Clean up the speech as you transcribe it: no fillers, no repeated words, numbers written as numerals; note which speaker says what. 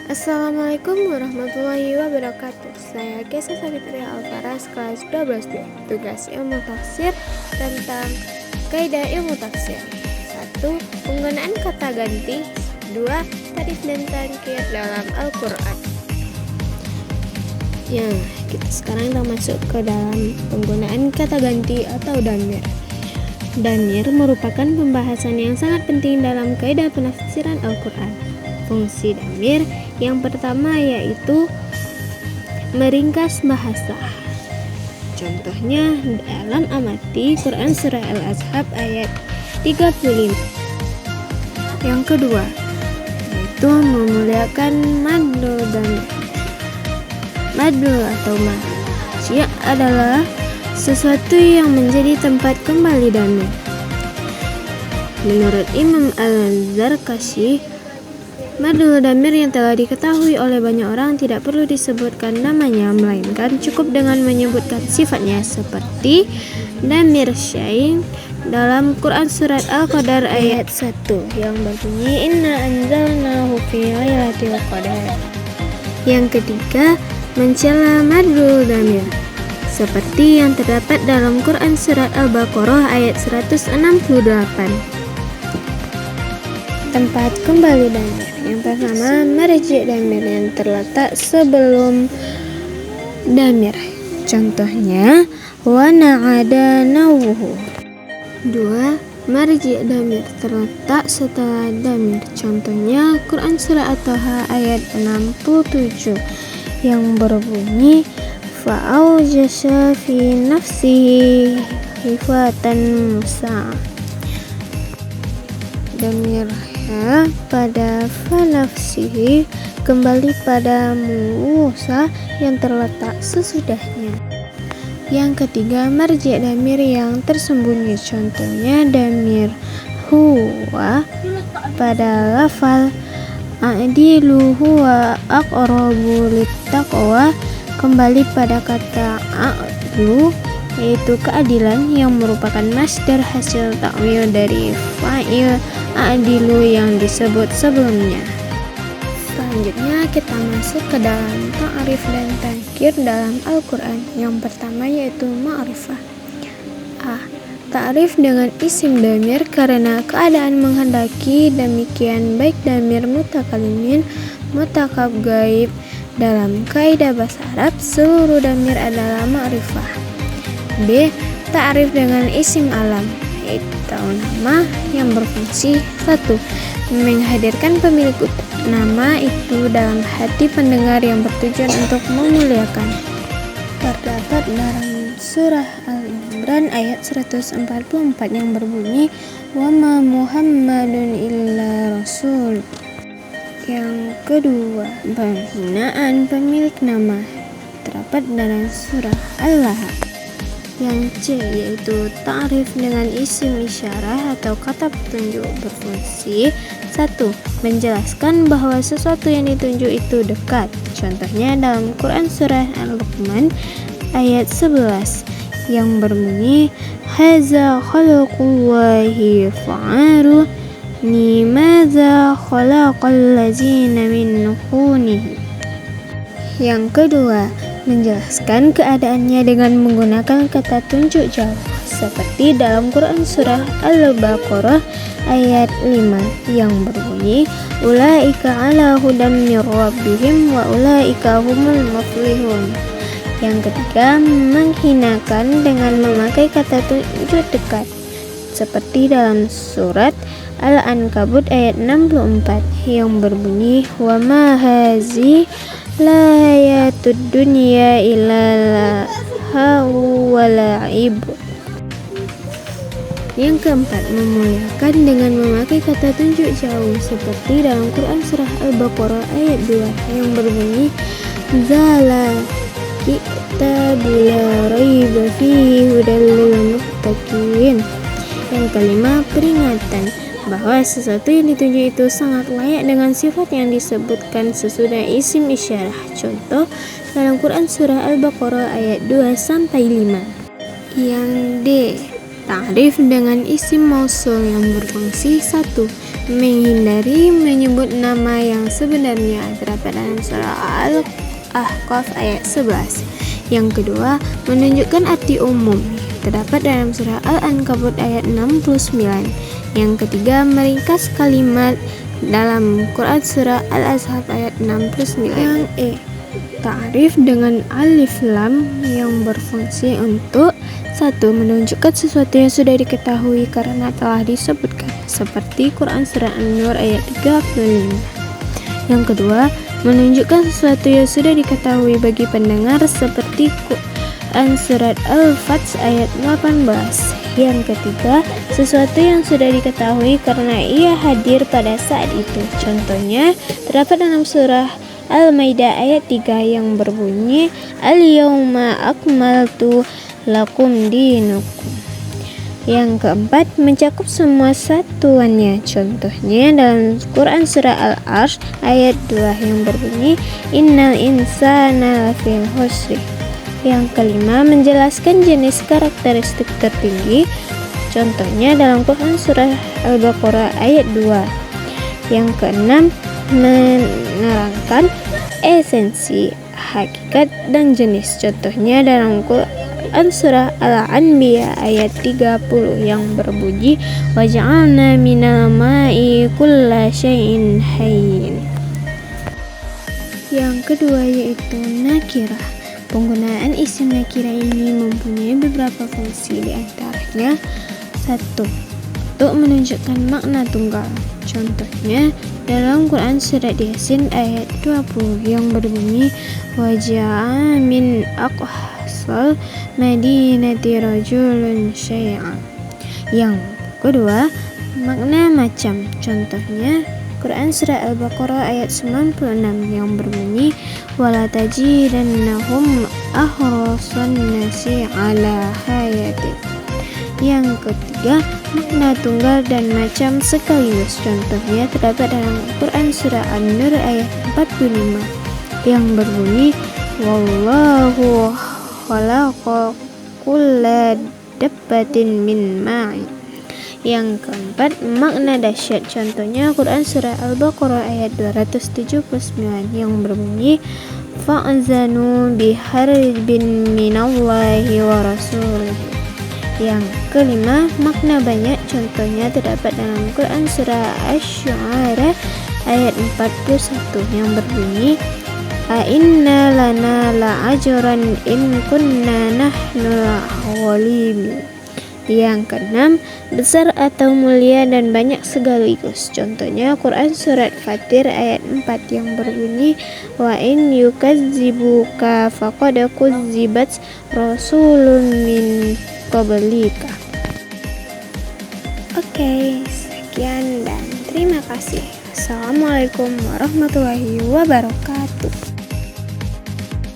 Speaker 1: Assalamualaikum warahmatullahi wabarakatuh. Saya Kesa Savitria Alvaras, kelas 12D. Tugas ilmu tafsir tentang kaidah ilmu tafsir. 1. Penggunaan kata ganti. 2. Tarif dan tangkir dalam Al-Quran. Ya, kita sekarang masuk ke dalam penggunaan kata ganti atau dhamir. Dhamir merupakan pembahasan yang sangat penting dalam kaidah penafsiran Al-Quran. Fungsi dhamir yang pertama yaitu meringkas bahasa. Contohnya dalam amati Quran Surah Al-Ahzab ayat 35. Yang kedua yaitu memuliakan madul dhamir. Madul atau masya adalah sesuatu yang menjadi tempat kembali dhamir. Menurut Imam Al-Zarkashi, madul dhamir yang telah diketahui oleh banyak orang tidak perlu disebutkan namanya, melainkan cukup dengan menyebutkan sifatnya, seperti dhamir syai' dalam Quran Surat Al-Qadar ayat 1 yang berbunyi Inna anzalnahu fi lailatul qadar. Yang ketiga, mencela madul dhamir, seperti yang terdapat dalam Quran Surat Al-Baqarah ayat 168. Tempat kembali dhamir. Yang pertama, marji' dhamir yang terletak sebelum dhamir. Contohnya, wa na'ada nawuhu. 2. Marji' dhamir terletak setelah dhamir. Contohnya, Quran Surah At-Taha ayat 67 yang berbunyi fa'aujasa fi nafsihi khifatan Musa. Dhamirnya pada fanafsihi kembali pada Musa yang terletak sesudahnya. Yang ketiga, marji' dhamir yang tersembunyi. Contohnya dhamir huwa pada lafal a'dilu huwa aqrabu littaqwa kembali pada kata a'dlu, yaitu keadilan, yang merupakan masdar hasil takwil dari fa'il a'dilu yang disebut sebelumnya. Selanjutnya kita masuk ke dalam ta'rif dan tangkir dalam Al-Quran. Yang pertama yaitu ma'rifah. A. Ta'rif dengan isim dhamir karena keadaan menghendaki demikian, baik dhamir mutakalimin, mutakab gaib. Dalam kaidah bahasa Arab, seluruh dhamir adalah ma'rifah. B. Ta'rif dengan isim alam, yaitu nama yang berfungsi 1. Menghadirkan pemilik nama itu dalam hati pendengar yang bertujuan untuk memuliakan. Terdapat dalam surah Al-Imran ayat 144 yang berbunyi wa ma Muhammadun illa rasul. Yang kedua, penghinaan pemilik nama, terdapat dalam surah Al-Lahab. Yang C yaitu ta'rif dengan isim isyarah atau kata petunjuk berfungsi 1. Menjelaskan bahwa sesuatu yang ditunjuk itu dekat. Contohnya dalam Quran Surah Al-Luqman ayat 11 yang berbunyi haza khalqullahi fa'aru ni madza khalaqal ladzina min khunihi. Yang kedua, menjelaskan keadaannya dengan menggunakan kata tunjuk jauh, seperti dalam Quran Surah Al-Baqarah ayat 5 yang berbunyi ulaika ala hudam mir rabbihim wa ulaika humul muflihun. Yang ketiga, menghinakan dengan memakai kata tunjuk dekat, seperti dalam surat Al-Ankabut ayat 64 yang berbunyi wa ma hazi la hayatud dunya illa lahu wa la'ib. Yang keempat, memuliakan dengan memakai kata tunjuk jauh, seperti dalam Quran Surah Al-Baqarah ayat 2 yang berbunyi zala kitabul la raiba fihi hudal lil muttaqin. Yang kelima, peringatan bahwa sesuatu yang ditunjuk itu sangat layak dengan sifat yang disebutkan sesudah isim isyarah. Contoh dalam Quran Surah Al-Baqarah ayat 2-5. Yang D, ta'rif dengan isim mausul yang berfungsi 1. menghindari menyebut nama yang sebenarnya, terdapat dalam surah Al-Ahqaf ayat 11. Yang kedua, menunjukkan arti umum, terdapat dalam surah Al-Ankabut ayat 69. Yang ketiga, meringkas kalimat dalam Quran surah Al-Ahzab ayat 69. Yang ta'rif dengan alif lam yang berfungsi untuk 1. Menunjukkan sesuatu yang sudah diketahui karena telah disebutkan, seperti Quran surah An-Nur ayat 35. Yang kedua, menunjukkan sesuatu yang sudah diketahui bagi pendengar, seperti Quran surat Al-Fath ayat 18. Yang ketiga, sesuatu yang sudah diketahui karena ia hadir pada saat itu. Contohnya terdapat dalam surah Al-Maidah ayat 3 yang berbunyi, Al-yawma akmaltu lakum dinukum. Yang keempat, mencakup semua satuannya. Contohnya dalam Quran surah Al-Arsh ayat 2 yang berbunyi, Innal insana lafil khusri. Yang kelima, menjelaskan jenis karakteristik tertinggi. Contohnya dalam Quran surah Al-Baqarah ayat 2. Yang keenam, menerangkan esensi, hakikat, dan jenis. Contohnya dalam Quran surah Al-Anbiya ayat 30 yang berbunyi, waja'alna minal ma'i kulla syai'in hayyin. Yang kedua yaitu nakirah. Penggunaan isim nakirah ini mempunyai beberapa fungsi, di antaranya 1. Untuk menunjukkan makna tunggal. Contohnya dalam Quran surat Yasin ayat 20 yang berbunyi, waja'a min aqsal madinati rajulun syai'an. Yang kedua, makna macam. Contohnya Quran surah Al-Baqarah ayat 96 yang berbunyi, wala tajidannahum ahrasan nasi ala hayatin. Yang ketiga, makna tunggal dan macam sekaligus. Contohnya terdapat dalam Quran surah An-Nur ayat 45 yang berbunyi, wallahu khalaqa kulla dabbatin min ma'i. Yang keempat, makna dahsyat. Contohnya Quran surah Al-Baqarah ayat 279 yang berbunyi, fa'zanu biharbin minallahi wa rasulihi. Yang kelima, makna banyak. Contohnya terdapat dalam Quran surah Asy-Syu'ara ayat 41 yang berbunyi, A'inna lana la'ajran in kunna nahnul ghalibin. Yang keenam, besar atau mulia dan banyak sekaligus. Contohnya Quran surat Fatir ayat 4 yang berbunyi, wa in yukadzibuka faqad kudzibat rasulun min qablika. Oke, sekian dan terima kasih. Assalamualaikum warahmatullahi wabarakatuh.